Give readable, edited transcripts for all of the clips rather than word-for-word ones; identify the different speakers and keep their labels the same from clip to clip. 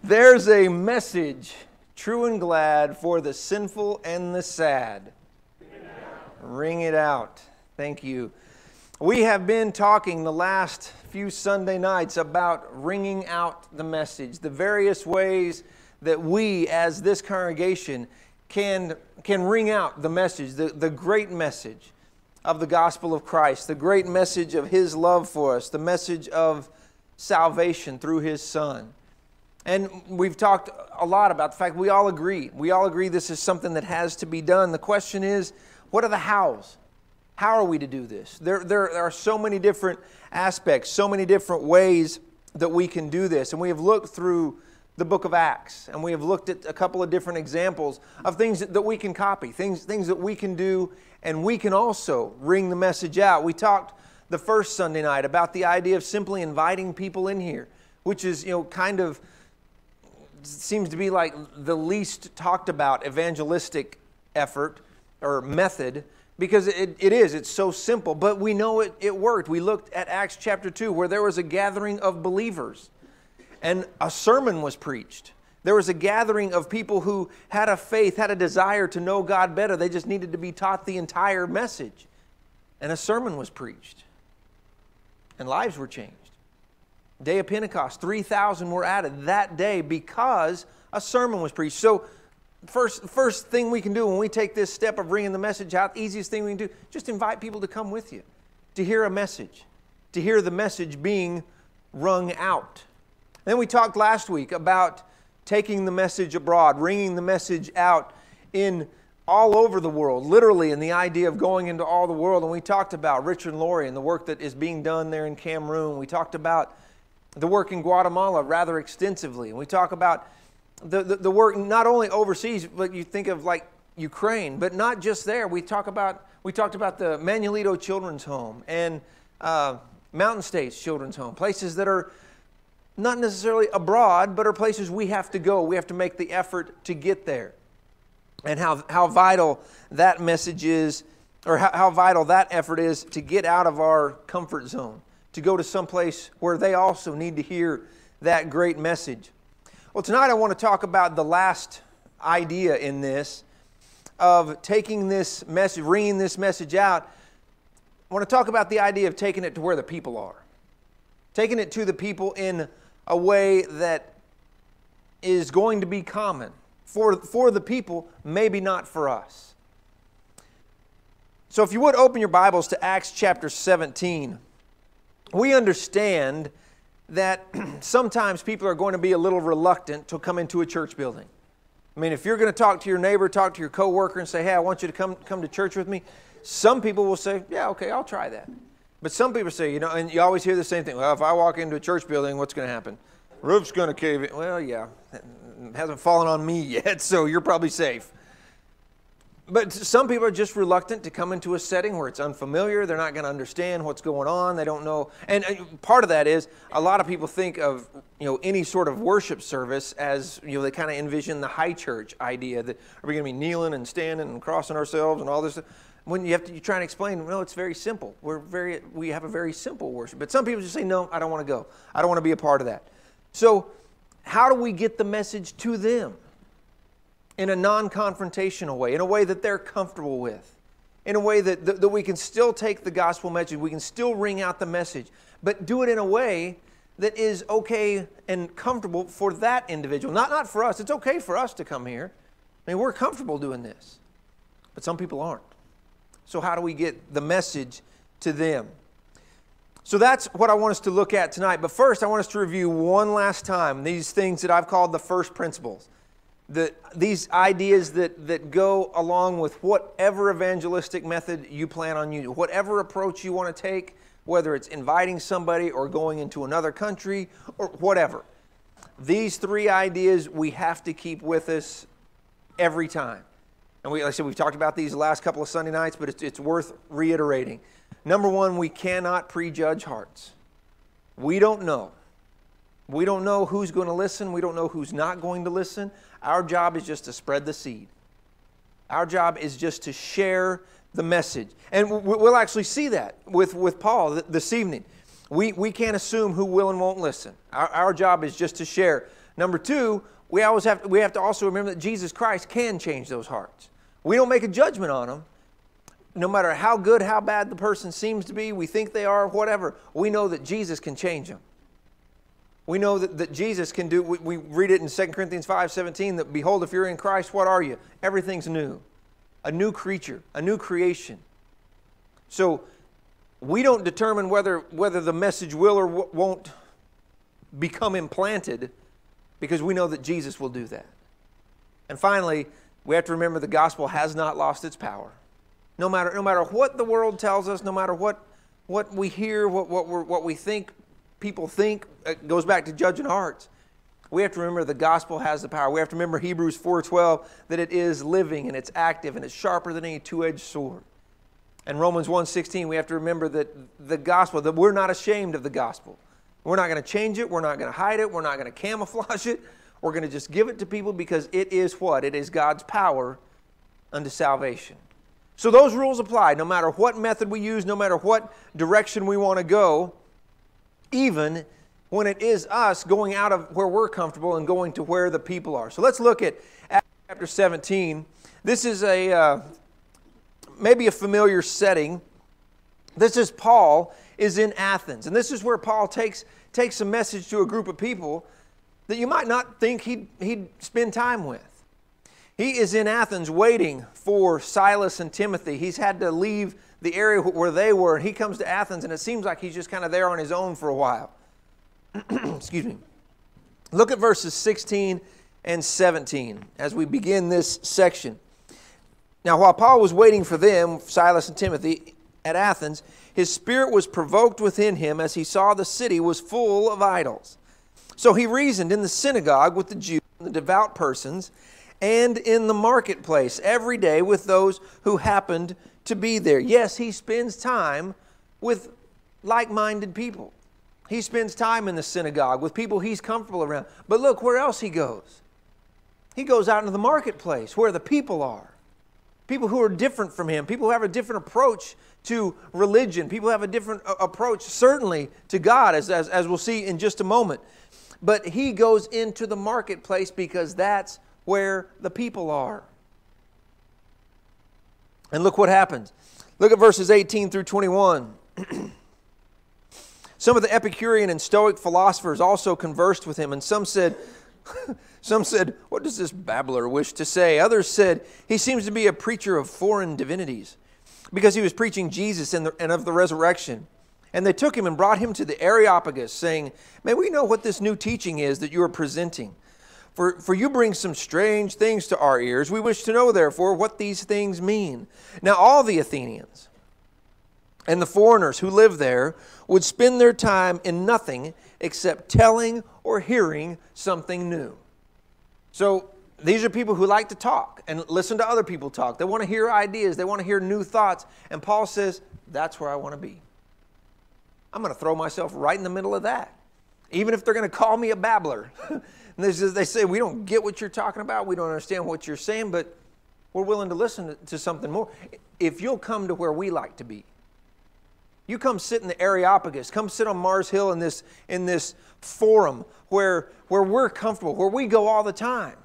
Speaker 1: There's a message, true and glad, for the sinful and the sad. Ring it out. Thank you. We have been talking the last few Sunday nights about ringing out the message, the various ways that we as this congregation can ring out the message, the great message of the gospel of Christ, the great message of His love for us, the message of salvation through His Son. And we've talked a lot about the fact we all agree. We all agree this is something that has to be done. The question is, what are the hows? How are we to do this? There are so many different aspects, so many different ways that we can do this. And we have looked through the book of Acts, and we have looked at a couple of different examples of things that we can copy, things that we can do, and we can also ring the message out. We talked the first Sunday night about the idea of simply inviting people in here, which is, kind of seems to be like the least talked about evangelistic effort or method, because it's so simple, but we know it worked. We looked at Acts chapter 2 where there was a gathering of believers and a sermon was preached. There was a gathering of people who had a faith, had a desire to know God better. They just needed to be taught the entire message. And a sermon was preached. And lives were changed. Day of Pentecost, 3,000 were added that day because a sermon was preached. So first thing we can do when we take this step of bringing the message out, the easiest thing we can do, just invite people to come with you, to hear a message, to hear the message being rung out. Then we talked last week about taking the message abroad, ringing the message out in all over the world, literally, and the idea of going into all the world. And we talked about Richard and Lori and the work that is being done there in Cameroon. We talked about the work in Guatemala rather extensively. And we talk about the work not only overseas, but you think of like Ukraine, but not just there. We talked about the Manuelito Children's Home and Mountain States Children's Home, places that are not necessarily abroad, but are places we have to go. We have to make the effort to get there. And how vital that message is, or how vital that effort is to get out of our comfort zone, to go to some place where they also need to hear that great message. Well, tonight I want to talk about the last idea in this of taking this message, ringing this message out. I want to talk about the idea of taking it to where the people are. Taking it to the people in a way that is going to be common for the people, maybe not for us. So if you would open your Bibles to Acts chapter 17, we understand that sometimes people are going to be a little reluctant to come into a church building. I mean, if you're going to talk to your neighbor, talk to your coworker and say, hey, I want you to come to church with me, some people will say, yeah, okay, I'll try that. But some people say, and you always hear the same thing, well, if I walk into a church building, what's going to happen? Roof's going to cave in. Well, yeah, it hasn't fallen on me yet, so you're probably safe. But some people are just reluctant to come into a setting where it's unfamiliar. They're not going to understand what's going on. They don't know. And part of that is a lot of people think of any sort of worship service as they kind of envision the high church idea that are we going to be kneeling and standing and crossing ourselves and all this stuff. When you try and explain, well, it's very simple. We have a very simple worship. But some people just say, no, I don't want to go. I don't want to be a part of that. So how do we get the message to them in a non-confrontational way, in a way that they're comfortable with, in a way that we can still take the gospel message, we can still ring out the message, but do it in a way that is okay and comfortable for that individual, not for us. It's okay for us to come here. I mean, we're comfortable doing this, but some people aren't. So how do we get the message to them? So that's what I want us to look at tonight. But first, I want us to review one last time these things that I've called the first principles. These ideas that go along with whatever evangelistic method you plan on using, whatever approach you want to take, whether it's inviting somebody or going into another country or whatever. These three ideas we have to keep with us every time. And like I said, we've talked about these the last couple of Sunday nights, but it's worth reiterating. Number one, we cannot prejudge hearts. We don't know. We don't know who's going to listen. We don't know who's not going to listen. Our job is just to spread the seed. Our job is just to share the message. And we'll actually see that with Paul this evening. We can't assume who will and won't listen. Our job is just to share. Number two, we have to also remember that Jesus Christ can change those hearts. We don't make a judgment on them. No matter how good, how bad the person seems to be, we think they are, whatever, we know that Jesus can change them. We know that Jesus can do, we read it in 2 Corinthians 5:17, that behold, if you're in Christ, what are you? Everything's new. A new creature, a new creation. So we don't determine whether the message will or won't become implanted, because we know that Jesus will do that. And finally, we have to remember the gospel has not lost its power. No matter what the world tells us, no matter what we hear, what we think people think, it goes back to judging hearts. We have to remember the gospel has the power. We have to remember Hebrews 4:12, that it is living and it's active and it's sharper than any two-edged sword. And Romans 1:16, we have to remember that the gospel, that we're not ashamed of the gospel. We're not going to change it. We're not going to hide it. We're not going to camouflage it. We're going to just give it to people because it is what? It is God's power unto salvation. So those rules apply no matter what method we use, no matter what direction we want to go, even when it is us going out of where we're comfortable and going to where the people are. So let's look at Acts chapter 17. This is maybe a familiar setting. This is Paul is in Athens. And this is where Paul takes a message to a group of people that you might not think he'd spend time with. He is in Athens waiting for Silas and Timothy. He's had to leave the area where they were, and he comes to Athens, and it seems like he's just kind of there on his own for a while. Excuse me. Look at verses 16 and 17 as we begin this section. Now, while Paul was waiting for them, Silas and Timothy, at Athens, his spirit was provoked within him as he saw the city was full of idols. So he reasoned in the synagogue with the Jews and the devout persons, and in the marketplace every day with those who happened to be there. Yes, he spends time with like-minded people. He spends time in the synagogue with people he's comfortable around. But look where else he goes. He goes out into the marketplace where the people are. People who are different from him. People who have a different approach to religion. People who have a different approach, certainly, to God, as we'll see in just a moment. But he goes into the marketplace because that's where the people are. And look what happens. Look at verses 18 through 21. Some of the Epicurean and Stoic philosophers also conversed with him, and some said, what does this babbler wish to say? Others said, he seems to be a preacher of foreign divinities, because he was preaching Jesus and of the resurrection. And they took him and brought him to the Areopagus, saying, may we know what this new teaching is that you are presenting? For you bring some strange things to our ears. We wish to know, therefore, what these things mean. Now all the Athenians and the foreigners who live there would spend their time in nothing except telling or hearing something new. So these are people who like to talk and listen to other people talk. They want to hear ideas. They want to hear new thoughts. And Paul says, that's where I want to be. I'm going to throw myself right in the middle of that. Even if they're going to call me a babbler. And they say, we don't get what you're talking about. We don't understand what you're saying, but we're willing to listen to something more. If you'll come to where we like to be. You come sit in the Areopagus. Come sit on Mars Hill in this forum where we're comfortable, where we go all the time.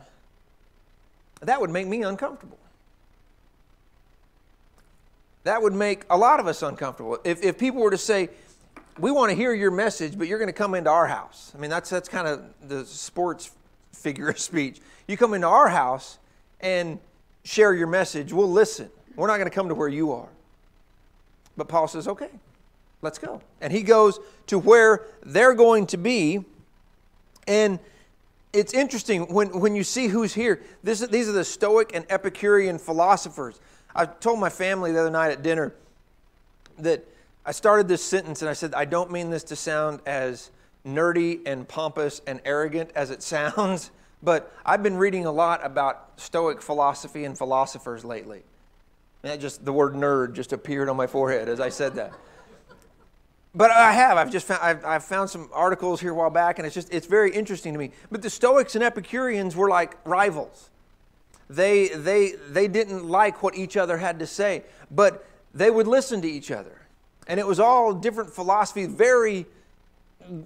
Speaker 1: That would make me uncomfortable. That would make a lot of us uncomfortable. If people were to say, we want to hear your message, but you're going to come into our house. I mean, that's kind of the sports figure of speech. You come into our house and share your message, we'll listen. We're not going to come to where you are. But Paul says, okay, let's go. And he goes to where they're going to be. And it's interesting when you see who's here. These are the Stoic and Epicurean philosophers. I told my family the other night at dinner that I started this sentence and I said, I don't mean this to sound as nerdy and pompous and arrogant as it sounds, but I've been reading a lot about Stoic philosophy and philosophers lately. And the word nerd just appeared on my forehead as I said that. But I've found some articles here a while back, and it's very interesting to me. But the Stoics and Epicureans were like rivals. They didn't like what each other had to say, but they would listen to each other. And it was all different philosophy, very,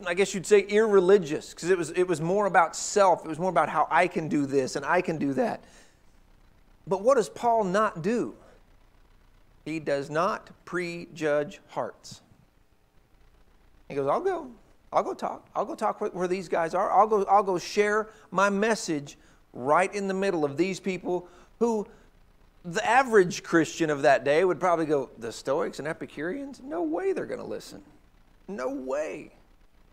Speaker 1: I guess you'd say, irreligious, because it was more about self. It was more about how I can do this and I can do that. But what does Paul not do? He does not prejudge hearts. He goes, I'll go talk where these guys are. I'll go share my message right in the middle of these people who the average Christian of that day would probably go, the Stoics and Epicureans? No way they're going to listen. No way.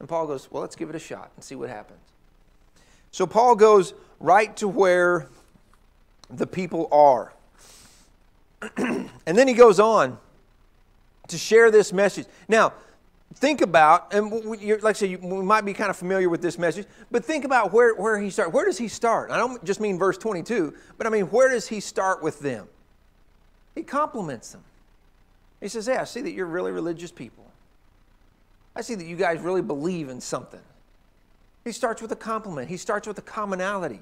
Speaker 1: And Paul goes, well, let's give it a shot and see what happens. So Paul goes right to where the people are. And then he goes on to share this message. Now, think about, and like I said, we might be kind of familiar with this message, but think about where he starts. Where does he start? I don't just mean verse 22, but I mean, where does he start with them? He compliments them. He says, hey, I see that you're really religious people. I see that you guys really believe in something. He starts with a compliment. He starts with a commonality.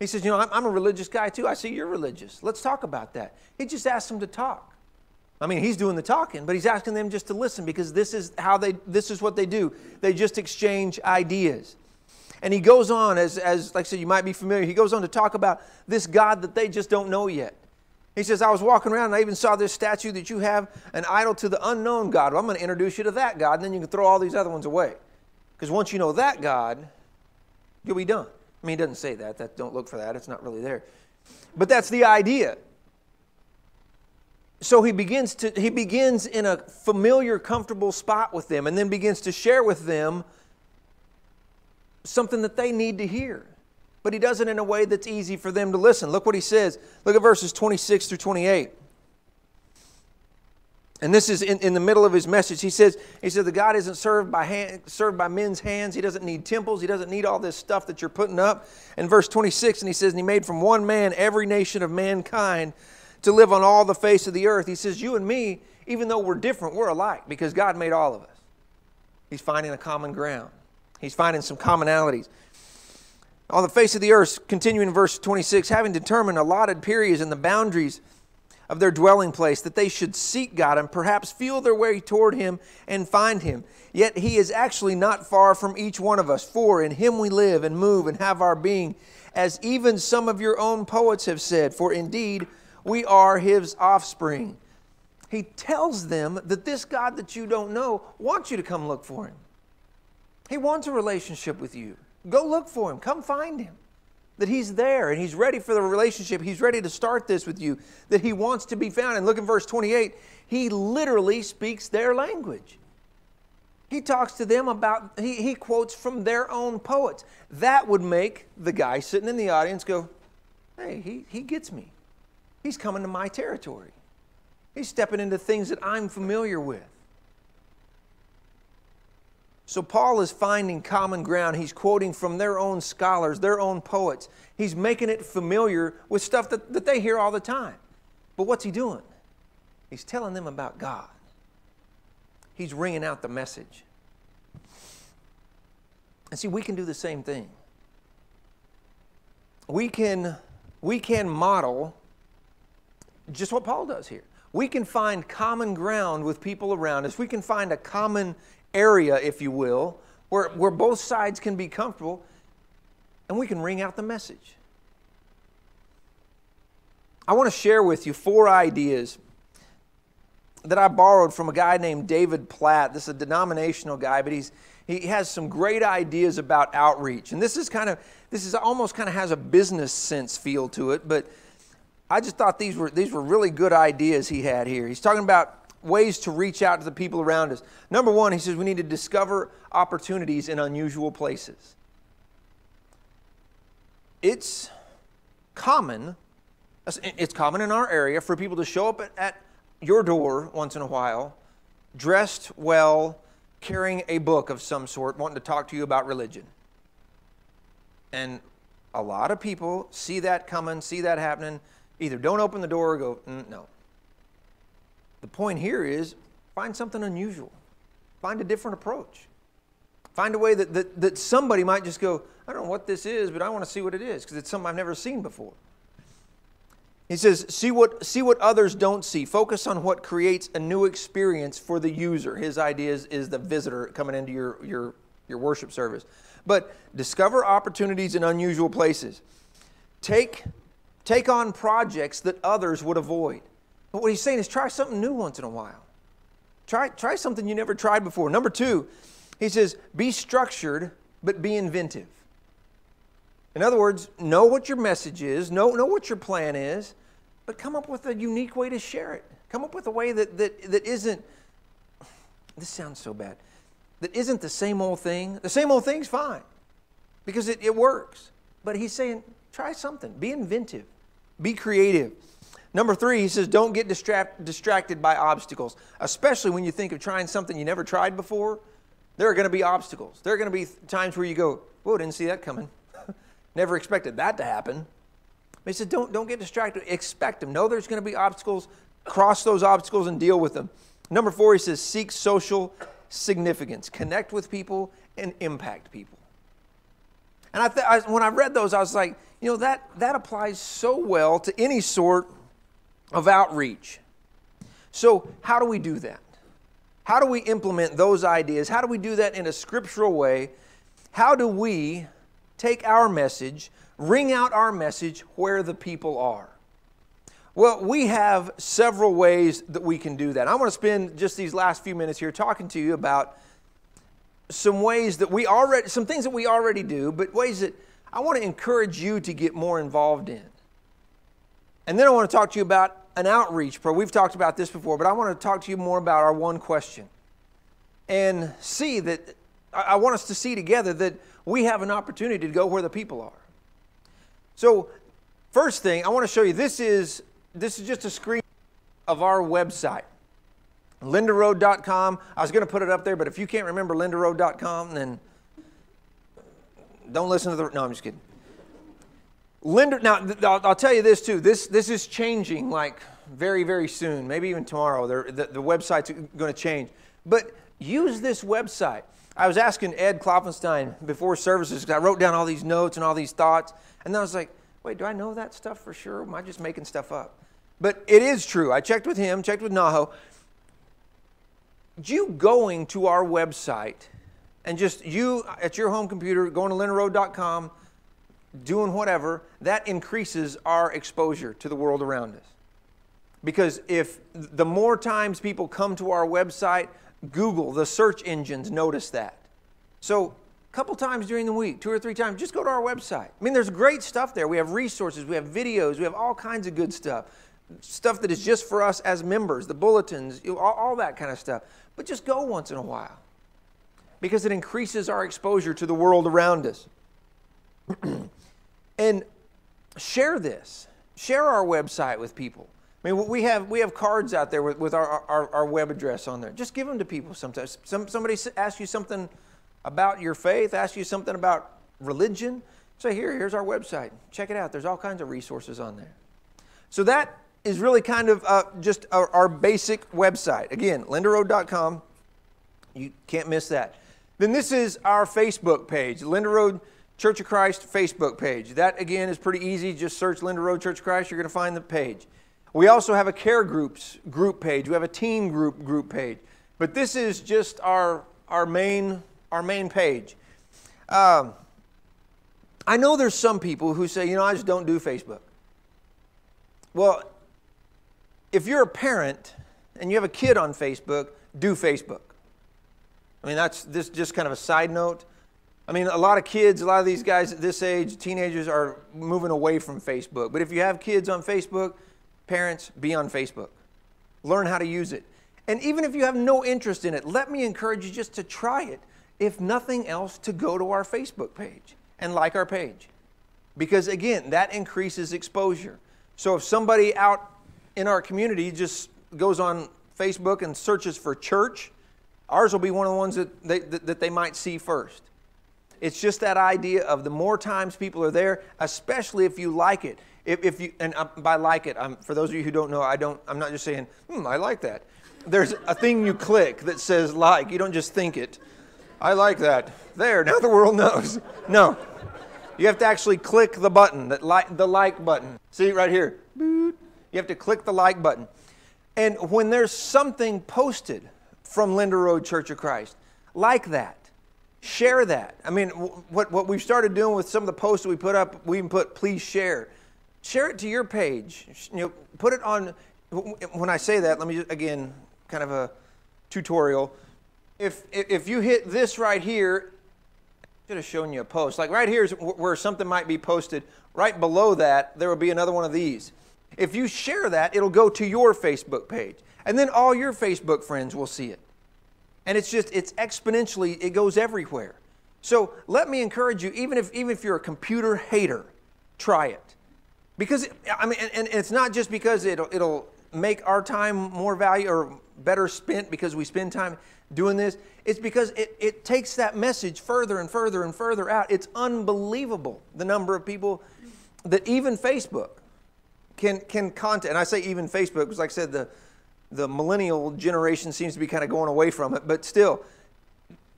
Speaker 1: He says, I'm a religious guy too. I see you're religious. Let's talk about that. He just asks them to talk. I mean, he's doing the talking, but he's asking them just to listen because this is what they do. They just exchange ideas. And he goes on, as like I said, you might be familiar, he goes on to talk about this God that they just don't know yet. He says, I was walking around and I even saw this statue that you have, an idol to the unknown God. Well, I'm going to introduce you to that God, and then you can throw all these other ones away. Because once you know that God, you'll be done. I mean, he doesn't say that. Don't look for that. It's not really there. But that's the idea. So he begins in a familiar, comfortable spot with them and then begins to share with them something that they need to hear. But he does it in a way that's easy for them to listen. Look what he says. Look at verses 26 through 28. And this is in the middle of his message. He said the God isn't served by men's hands. He doesn't need temples. He doesn't need all this stuff that you're putting up. In verse 26, and he says, and he made from one man every nation of mankind to live on all the face of the earth. He says, you and me, even though we're different, we're alike because God made all of us. He's finding a common ground. He's finding some commonalities. On the face of the earth, continuing in verse 26, having determined allotted periods and the boundaries of their dwelling place, that they should seek God and perhaps feel their way toward Him and find Him. Yet He is actually not far from each one of us, for in Him we live and move and have our being, as even some of your own poets have said, for indeed we are His offspring. He tells them that this God that you don't know wants you to come look for Him. He wants a relationship with you. Go look for Him. Come find Him. That He's there and He's ready for the relationship. He's ready to start this with you. That He wants to be found. And look at verse 28. He literally speaks their language. He talks to them about, he quotes from their own poets. That would make the guy sitting in the audience go, hey, he gets me. He's coming to my territory. He's stepping into things that I'm familiar with. So Paul is finding common ground. He's quoting from their own scholars, their own poets. He's making it familiar with stuff that they hear all the time. But what's he doing? He's telling them about God. He's ringing out the message. And see, we can do the same thing. We can model just what Paul does here. We can find common ground with people around us. We can find a common area, if you will, where both sides can be comfortable, and we can ring out the message. I want to share with you 4 ideas that I borrowed from a guy named David Platt. This is a denominational guy, but he has some great ideas about outreach. And this is almost kind of has a business sense feel to it, but I just thought these were really good ideas he had here. He's talking about ways to reach out to the people around us. Number 1, he says we need to discover opportunities in unusual places. It's common in our area for people to show up at your door once in a while, dressed well, carrying a book of some sort, wanting to talk to you about religion. And a lot of people see that coming, see that happening, either don't open the door or go, no. The point here is find something unusual. Find a different approach. Find a way that somebody might just go, I don't know what this is, but I want to see what it is because it's something I've never seen before. He says, see what others don't see. Focus on what creates a new experience for the user. His idea is the visitor coming into your worship service. But discover opportunities in unusual places. Take on projects that others would avoid. But what he's saying is try something new once in a while. Try something you never tried before. Number 2, he says, be structured, but be inventive. In other words, know what your message is, know what your plan is, but come up with a unique way to share it. Come up with a way that isn't, this sounds so bad, that isn't the same old thing. The same old thing's fine because it works. But he's saying, try something. Be inventive. Be creative. Number 3, he says, don't get distracted by obstacles, especially when you think of trying something you never tried before. There are going to be obstacles. There are going to be times where you go, whoa, didn't see that coming. Never expected that to happen. But he said, don't get distracted. Expect them. Know there's going to be obstacles. Cross those obstacles and deal with them. Number 4, he says, seek social significance. Connect with people and impact people. And when I read those, I was like, that applies so well to any sort of outreach. So how do we do that? How do we implement those ideas? How do we do that in a scriptural way? How do we take our message, ring out our message where the people are? Well, we have several ways that we can do that. I want to spend just these last few minutes here talking to you about some ways that some things that we already do, but ways that I want to encourage you to get more involved in. And then I want to talk to you about an outreach program. We've talked about this before, but I want to talk to you more about our one question. And see that, I want us to see together that we have an opportunity to go where the people are. So, first thing, I want to show you, this is just a screen of our website. LinderRoad.com. I was going to put it up there, but if you can't remember LinderRoad.com, then don't listen to no, I'm just kidding. Now, I'll tell you this too. This is changing like very, very soon. Maybe even tomorrow. The website's going to change. But use this website. I was asking Ed Klopfenstein before services, because I wrote down all these notes and all these thoughts. And then I was like, wait, do I know that stuff for sure? Am I just making stuff up? But it is true. I checked with him, checked with Naho. You going to our website and just you at your home computer, going to linderroad.com, doing whatever, that increases our exposure to the world around us. Because if the more times people come to our website, Google, the search engines notice that. So a couple times during the week, 2 or 3 times, just go to our website. I mean, there's great stuff there. We have resources, we have videos, we have all kinds of good stuff. Stuff that is just for us as members, the bulletins, all that kind of stuff. But just go once in a while, because it increases our exposure to the world around us. And share this. Share our website with people. I mean, we have cards out there with our web address on there. Just give them to people sometimes. Somebody asks you something about your faith, asks you something about religion. Say, here's our website. Check it out. There's all kinds of resources on there. So that is really kind of just our basic website. Again, linderroad.com. You can't miss that. Then this is our Facebook page, Linder Road Church of Christ Facebook page. That, again, is pretty easy. Just search Linder Road Church of Christ. You're going to find the page. We also have a care group page. We have a team group page. But this is just our main page. I know there's some people who say, I just don't do Facebook. Well, if you're a parent and you have a kid on Facebook, do Facebook. I mean, that's just kind of a side note. I mean, a lot of kids, a lot of these guys at this age, teenagers, are moving away from Facebook. But if you have kids on Facebook, parents, be on Facebook. Learn how to use it. And even if you have no interest in it, let me encourage you just to try it. If nothing else, to go to our Facebook page and like our page. Because again, that increases exposure. So if somebody out in our community just goes on Facebook and searches for church, ours will be one of the ones that they might see first. It's just that idea of the more times people are there, especially if you like it. If you, and by like it, for those of you who don't know, I'm not just saying, I like that. There's a thing you click that says like. You don't just think it. I like that. There, now the world knows. No. You have to actually click the button, the like button. See right here. Boot. You have to click the like button. And when there's something posted from Linder Road Church of Christ, like that, share that. I mean, what we've started doing with some of the posts that we put up, we even put please share. Share it to your page. You know, put it on. When I say that, let me just, again, kind of a tutorial. If you hit this right here, I should have shown you a post. Like right here is where something might be posted. Right below that, there will be another one of these. If you share that, it'll go to your Facebook page. And then all your Facebook friends will see it. And it's exponentially, it goes everywhere. So let me encourage you, even if you're a computer hater, try it. Because, I mean, and it's not just because it'll make our time more value or better spent because we spend time doing this. It's because it takes that message further and further and further out. It's unbelievable the number of people that even Facebook can contact. And I say even Facebook because, like I said, the millennial generation seems to be kind of going away from it. But still,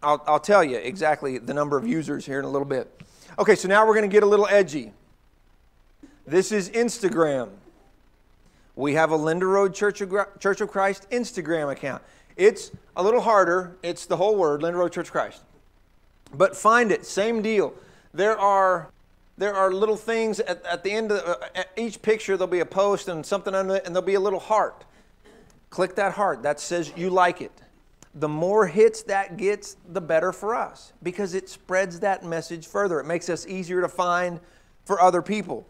Speaker 1: I'll tell you exactly the number of users here in a little bit. Okay, so now we're going to get a little edgy. This is Instagram. We have a Linder Road Church of Christ Instagram account. It's a little harder. It's the whole word, Linder Road Church of Christ. But find it, same deal. There are little things at the end of each picture. There'll be a post and something under it, and there'll be a little heart. Click that heart. That says you like it. The more hits that gets, the better for us because it spreads that message further. It makes us easier to find for other people.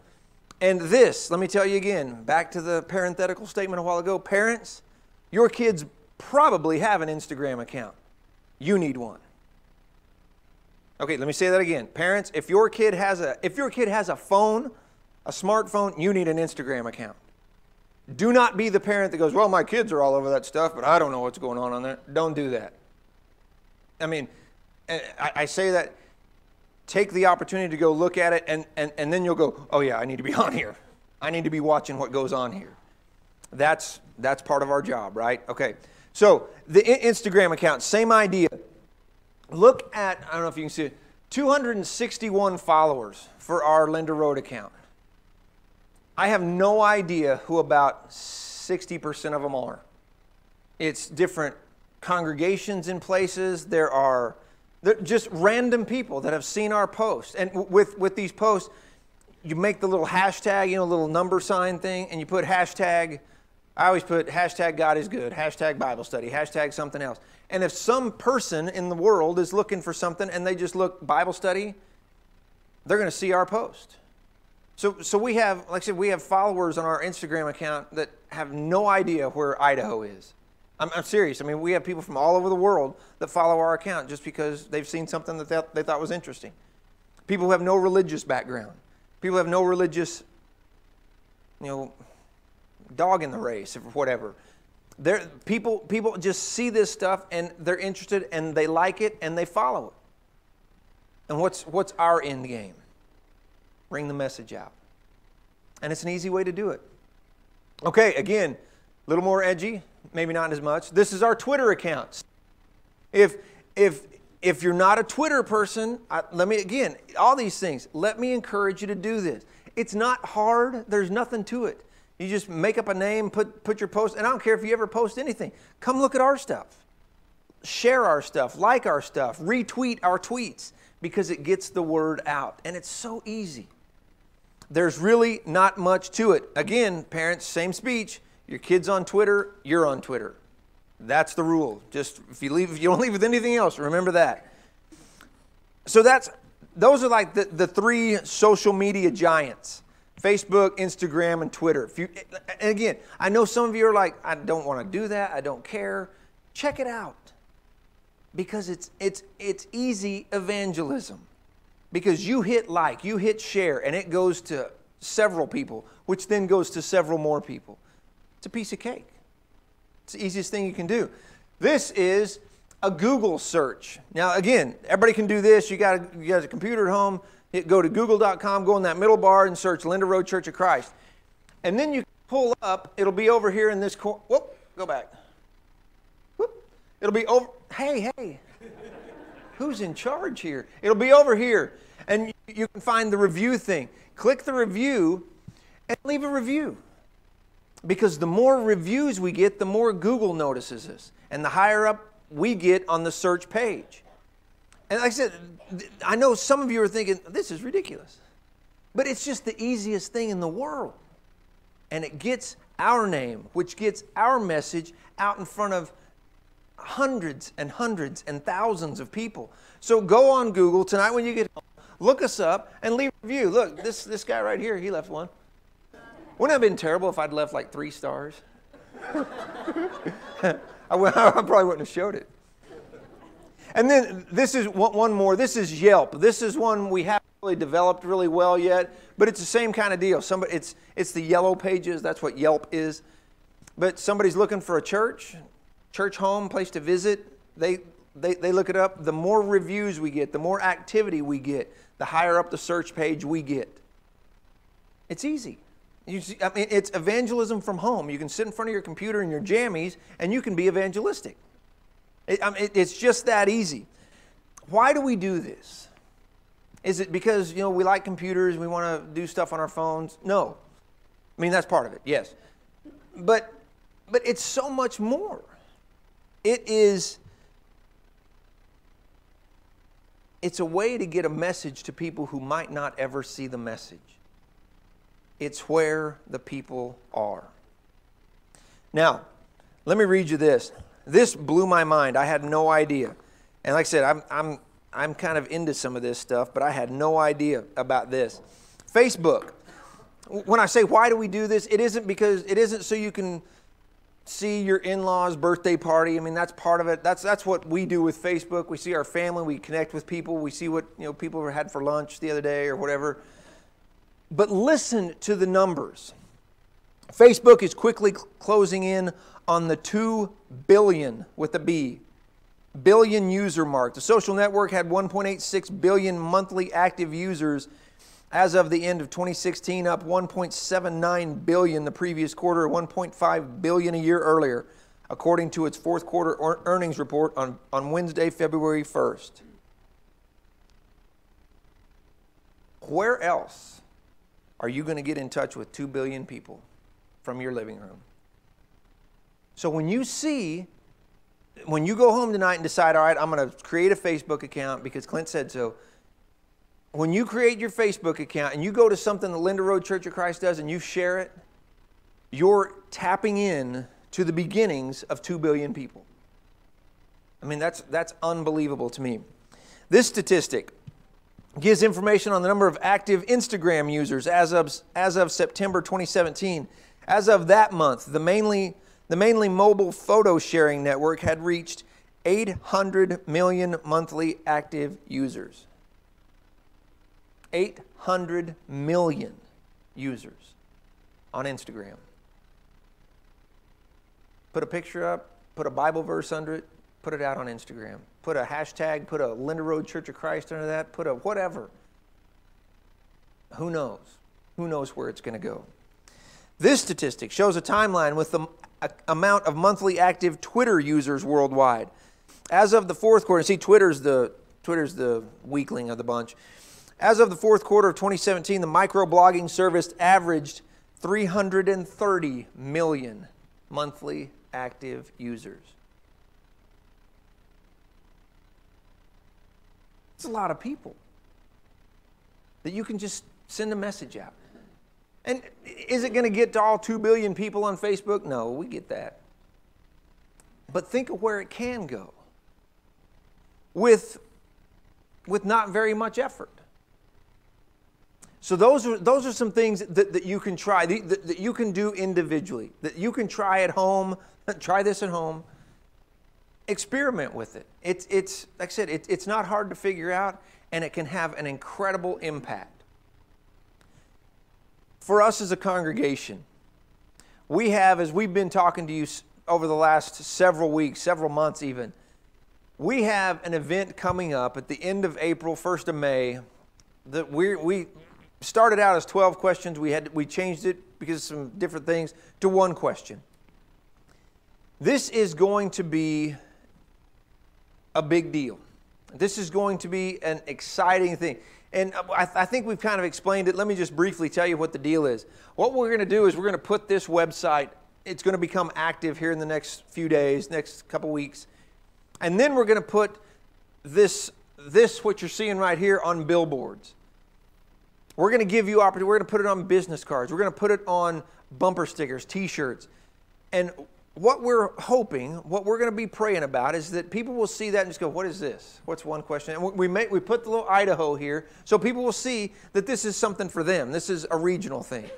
Speaker 1: And this, let me tell you again, back to the parenthetical statement a while ago, parents, your kids probably have an Instagram account. You need one. Okay, let me say that again. Parents, if your kid has a phone, a smartphone, you need an Instagram account. Do not be the parent that goes, well, my kids are all over that stuff, but I don't know what's going on there. Don't do that. I mean, I say that. Take the opportunity to go look at it, and then you'll go, oh yeah, I need to be on here. I need to be watching what goes on here. That's part of our job, right? Okay, so the Instagram account, same idea. Look at, I don't know if you can see it, 261 followers for our Linder Road account. I have no idea who about 60% of them are. It's different congregations in places. They're just random people that have seen our posts. And with these posts, you make the little hashtag, little number sign thing, and you put hashtag, I always put hashtag God is good, hashtag Bible study, hashtag something else. And if some person in the world is looking for something and they just look Bible study, they're going to see our post. So we have, like I said, we have followers on our Instagram account that have no idea where Idaho is. I'm serious. I mean, we have people from all over the world that follow our account just because they've seen something that they thought was interesting. People who have no religious background. People who have no religious, dog in the race or whatever. People just see this stuff and they're interested and they like it and they follow it. And what's our end game? Bring the message out. And it's an easy way to do it. Okay, again, a little more edgy. Maybe not as much. This is our Twitter accounts. If you're not a Twitter person, all these things, let me encourage you to do this. It's not hard. There's nothing to it. You just make up a name, put your post, and I don't care if you ever post anything. Come look at our stuff. Share our stuff, like our stuff, retweet our tweets because it gets the word out. And it's so easy. There's really not much to it. Again, parents, same speech. Your kid's on Twitter, you're on Twitter. That's the rule. Just if you don't leave with anything else, remember that. So those are like the three social media giants: Facebook, Instagram, and Twitter. And again, I know some of you are like, I don't want to do that. I don't care. Check it out because it's easy evangelism. Because you hit like, you hit share, and it goes to several people, which then goes to several more people. It's a piece of cake. It's the easiest thing you can do. This is a Google search. Now, again, everybody can do this. You got a computer at home. Go to google.com, go in that middle bar and search Linder Road Church of Christ. And then you pull up. It'll be over here in this corner. Whoop, go back. Whoop. It'll be over. Hey. Who's in charge here? It'll be over here. And you can find the review thing. Click the review and leave a review. Because the more reviews we get, the more Google notices us. And the higher up we get on the search page. And like I said, I know some of you are thinking, this is ridiculous. But it's just the easiest thing in the world. And it gets our name, which gets our message out in front of hundreds and hundreds and thousands of people. So go on Google tonight when you get home, look us up and leave a review. Look, this guy right here, he left one. Wouldn't it have been terrible if I'd left like 3 stars? I probably wouldn't have showed it. And then this is one more. This is Yelp. This is one we haven't really developed really well yet, but it's the same kind of deal. It's the yellow pages. That's what Yelp is. But somebody's looking for a church home, place to visit. They look it up. The more reviews we get, the more activity we get, the higher up the search page we get. It's easy. It's evangelism from home. You can sit in front of your computer in your jammies and you can be evangelistic. It's just that easy. Why do we do this? Is it because, we like computers, we want to do stuff on our phones? No. That's part of it, yes. But it's so much more. It's a way to get a message to people who might not ever see the message. It's where the people are. Now, let me read you this. This blew my mind. I had no idea. And like I said, I'm kind of into some of this stuff, but I had no idea about this. Facebook. When I say why do we do this, it isn't so you can see your in-laws' birthday party. That's part of it. That's what we do with Facebook. We see our family, we connect with people, we see what people had for lunch the other day or whatever. But listen to the numbers. Facebook is quickly closing in on the 2 billion with a B, billion user mark. The social network had 1.86 billion monthly active users as of the end of 2016, up 1.79 billion the previous quarter, 1.5 billion a year earlier, according to its fourth quarter earnings report on Wednesday, February 1st. Where else are you going to get in touch with 2 billion people from your living room? So when you go home tonight and decide, all right, I'm going to create a Facebook account because Clint said so. When you create your Facebook account and you go to something the Linder Road Church of Christ does and you share it, you're tapping in to the beginnings of 2 billion people. That's unbelievable to me. This statistic gives information on the number of active Instagram users as of September 2017. As of that month, the mainly mobile photo sharing network had reached 800 million monthly active users. 800 million users on Instagram. Put a picture up, put a Bible verse under it, put it out on Instagram. Put a hashtag, put a Linder Road Church of Christ under that, put a whatever. Who knows? Who knows where it's going to go? This statistic shows a timeline with the amount of monthly active Twitter users worldwide. As of the fourth quarter, see, Twitter's the weakling of the bunch. As of the fourth quarter of 2017, the microblogging service averaged 330 million monthly active users. It's a lot of people that you can just send a message out. And is it going to get to all 2 billion people on Facebook? No, we get that. But think of where it can go with not very much effort. So those are some things that you can try, that you can do individually, that you can try at home. Try this at home. Experiment with it. It's like I said, it's not hard to figure out, and it can have an incredible impact. For us as a congregation, we have, as we've been talking to you over the last several weeks, several months even, we have an event coming up at the end of April, 1st of May, that we started out as 12 questions. We changed it because of some different things to 1 question. This is going to be a big deal. This is going to be an exciting thing. And I think we've kind of explained it. Let me just briefly tell you what the deal is. What we're going to do is we're going to put this website, it's going to become active here in the next few days, next couple weeks. And then we're going to put this what you're seeing right here on billboards. We're going to give you opportunity. We're going to put it on business cards. We're going to put it on bumper stickers, T-shirts. And what we're hoping, what we're going to be praying about is that people will see that and just go, what is this? What's one question? And we put the little Idaho here so people will see that this is something for them. This is a regional thing.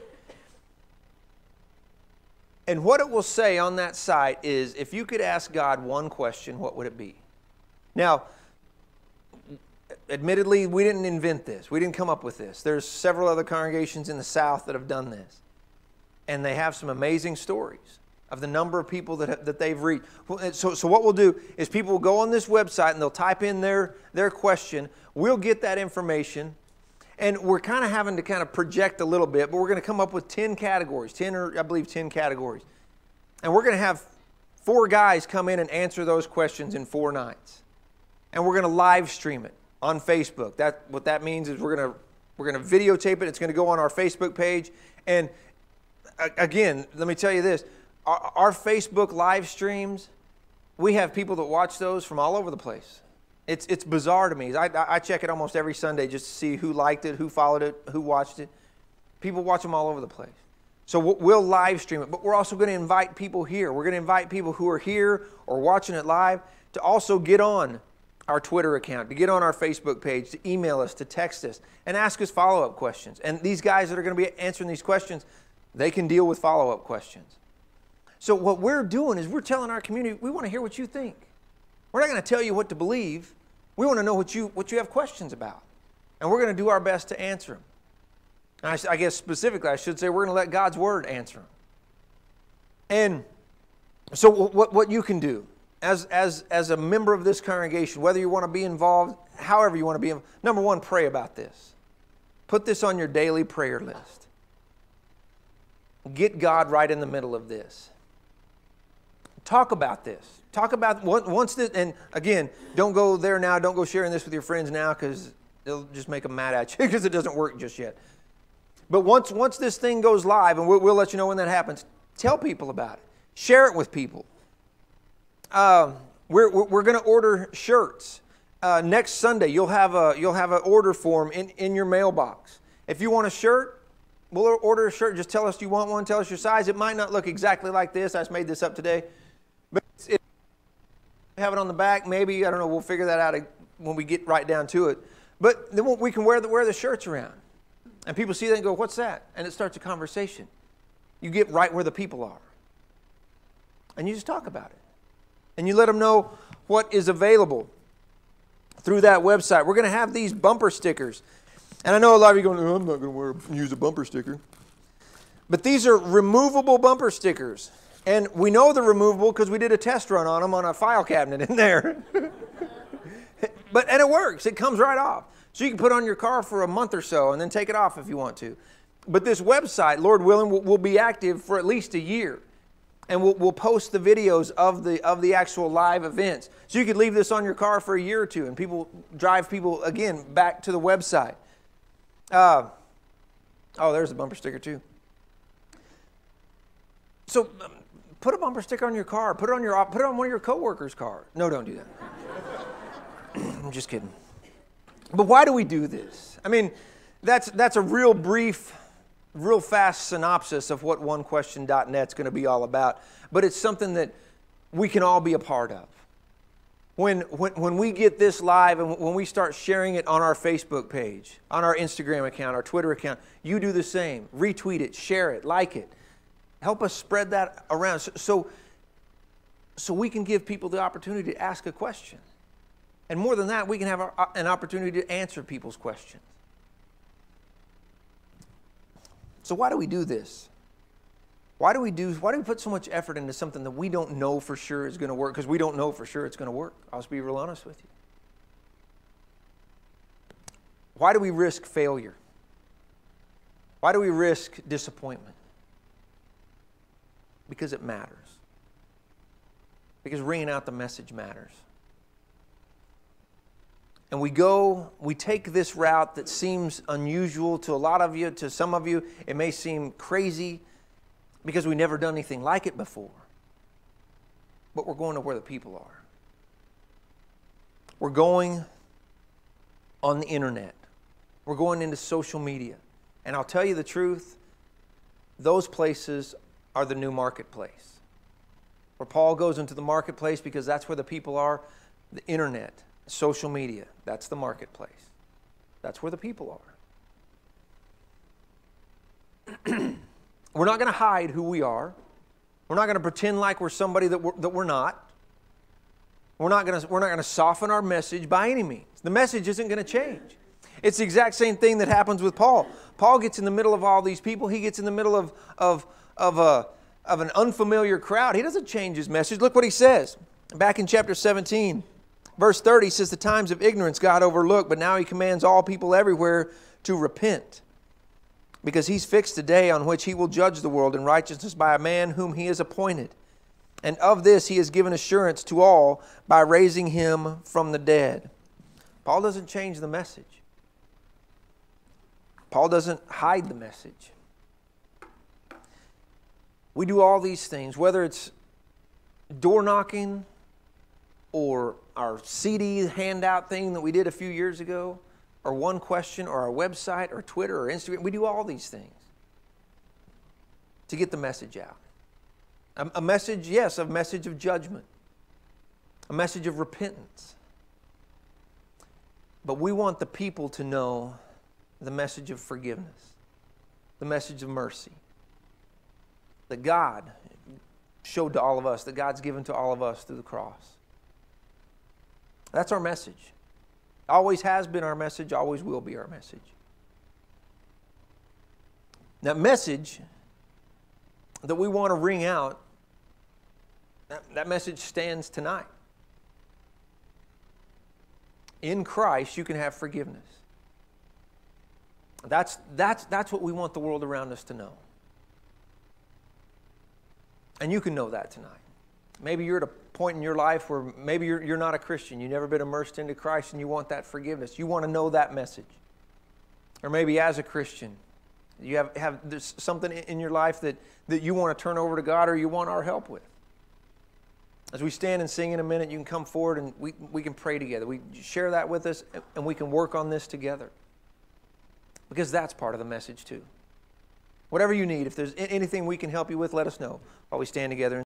Speaker 1: And what it will say on that site is, if you could ask God one question, what would it be? Now, admittedly, we didn't invent this. We didn't come up with this. There's several other congregations in the South that have done this. And they have some amazing stories of the number of people that they've reached. So what we'll do is people will go on this website and they'll type in their question. We'll get that information. And we're kind of having to kind of project a little bit, but we're going to come up with 10 categories, 10 categories. And we're going to have 4 guys come in and answer those questions in 4 nights. And we're going to live stream it on Facebook. What that means is we're going to videotape it. It's going to go on our Facebook page. And again, let me tell you this. Our Facebook live streams, we have people that watch those from all over the place. It's bizarre to me. I check it almost every Sunday just to see who liked it, who followed it, who watched it. People watch them all over the place. So we'll live stream it, but we're also going to invite people here. We're going to invite people who are here or watching it live to also get on our Twitter account, to get on our Facebook page, to email us, to text us, and ask us follow-up questions. And these guys that are going to be answering these questions, they can deal with follow-up questions. So what we're doing is we're telling our community, we want to hear what you think. We're not going to tell you what to believe. We want to know what you have questions about. And we're going to do our best to answer them. And I guess specifically I should say we're going to let God's Word answer them. And so what you can do as a member of this congregation, whether you want to be involved, however you want to be involved, number one, pray about this. Put this on your daily prayer list. Get God right in the middle of this. Talk about this. Talk about once this, and again, don't go there now. Don't go sharing this with your friends now because they'll just make them mad at you because it doesn't work just yet. But once this thing goes live, and we'll let you know when that happens, tell people about it. Share it with people. We're going to order shirts. Next Sunday, you'll have an order form in your mailbox. If you want a shirt, we'll order a shirt. Just tell us you want one. Tell us your size. It might not look exactly like this. I just made this up today. But have it on the back. Maybe, I don't know, we'll figure that out when we get right down to it. But then we can wear the shirts around. And people see that and go, what's that? And it starts a conversation. You get right where the people are. And you just talk about it. And you let them know what is available through that website. We're going to have these bumper stickers. And I know a lot of you are going, I'm not going to use a bumper sticker. But these are removable bumper stickers. And we know they're removable because we did a test run on them on a file cabinet in there. And it works. It comes right off. So you can put it on your car for a month or so and then take it off if you want to. But this website, Lord willing, will be active for at least a year. And we'll post the videos of the actual live events. So you could leave this on your car for a year or two and drive people, again, back to the website. There's a bumper sticker too. So put a bumper sticker on your car. Put it on one of your coworkers' cars. No, don't do that. I'm just kidding. But why do we do this? I mean, that's a real brief, real fast synopsis of what onequestion.net is going to be all about. But it's something that we can all be a part of. When we get this live and when we start sharing it on our Facebook page, on our Instagram account, our Twitter account, you do the same. Retweet it, share it, like it. Help us spread that around so we can give people the opportunity to ask a question. And more than that, we can have an opportunity to answer people's questions. So why do we do this? Why do we put so much effort into something that we don't know for sure is going to work? Because we don't know for sure it's going to work. I'll just be real honest with you. Why do we risk failure? Why do we risk disappointment? Because it matters. Because ringing out the message matters. And we take this route that seems unusual to a lot of you, to some of you, it may seem crazy because we've never done anything like it before. But we're going to where the people are. We're going on the internet. We're going into social media. And I'll tell you the truth, those places are the new marketplace. Where Paul goes into the marketplace because that's where the people are, the internet. Social media, that's the marketplace. That's where the people are. We're not going to hide who we are. We're not going to pretend like we're somebody that we're not. We're not going to soften our message by any means. The message isn't going to change. It's the exact same thing that happens with Paul. Paul gets in the middle of all these people. He gets in the middle of an unfamiliar crowd. He doesn't change his message. Look what he says. Back in chapter 17. Verse 30 says, the times of ignorance God overlooked, but now he commands all people everywhere to repent. Because he's fixed a day on which he will judge the world in righteousness by a man whom he has appointed. And of this he has given assurance to all by raising him from the dead. Paul doesn't change the message. Paul doesn't hide the message. We do all these things, whether it's door knocking, or our CD handout thing that we did a few years ago, or One Question, or our website, or Twitter, or Instagram. We do all these things to get the message out. A message, yes, a message of judgment, a message of repentance. But we want the people to know the message of forgiveness, the message of mercy, that God showed to all of us, that God's given to all of us through the cross. That's our message. Always has been our message, always will be our message. That message that we want to ring out, that message stands tonight. In Christ, you can have forgiveness. That's what we want the world around us to know. And you can know that tonight. Maybe you're at a point in your life where maybe you're not a Christian. You've never been immersed into Christ and you want that forgiveness. You want to know that message. Or maybe as a Christian, you have there's something in your life that you want to turn over to God or you want our help with. As we stand and sing in a minute, you can come forward and we can pray together. We share that with us and we can work on this together. Because that's part of the message too. Whatever you need, if there's anything we can help you with, let us know while we stand together.